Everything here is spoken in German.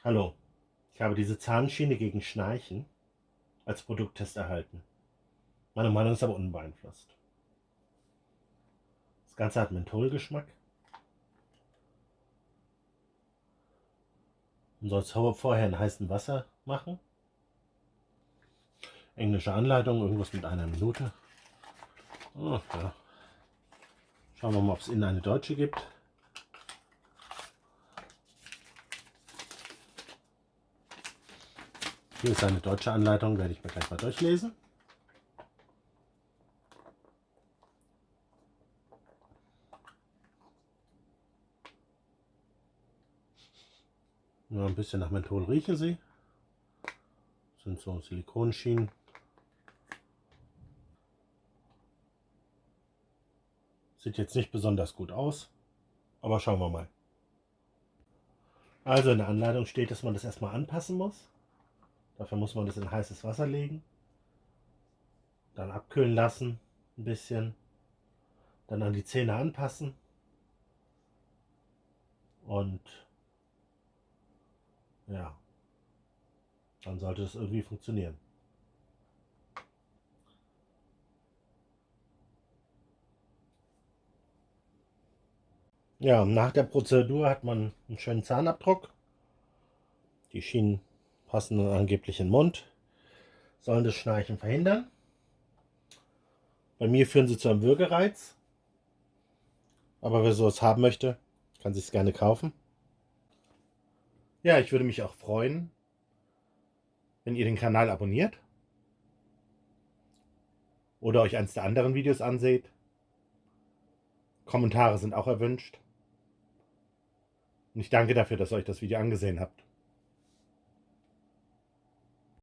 Hallo, ich habe diese Zahnschiene gegen Schnarchen als Produkttest erhalten. Meine Meinung ist aber unbeeinflusst. Das Ganze hat Mentholgeschmack und soll es vorher in heißem Wasser machen. Englische Anleitung, irgendwas mit 1 Minute. Oh, ja. Schauen wir mal, ob es innen eine deutsche gibt. Hier ist eine deutsche Anleitung, werde ich mir gleich mal durchlesen. Nur ein bisschen nach Menthol riechen sie. Das sind so Silikonschienen. Sieht jetzt nicht besonders gut aus, aber schauen wir mal. Also in der Anleitung steht, dass man das erstmal anpassen muss. Dafür muss man das in heißes Wasser legen, dann abkühlen lassen, ein bisschen, dann an die Zähne anpassen und ja, dann sollte es irgendwie funktionieren. Ja, nach der Prozedur hat man einen schönen Zahnabdruck. Die Schienen passen dann angeblich in den Mund, sollen das Schnarchen verhindern. Bei mir führen sie zu einem Würgereiz, aber wer sowas haben möchte, kann sich es gerne kaufen. Ja, ich würde mich auch freuen, wenn ihr den Kanal abonniert oder euch eins der anderen Videos anseht. Kommentare sind auch erwünscht. Und ich danke dafür, dass ihr euch das Video angesehen habt.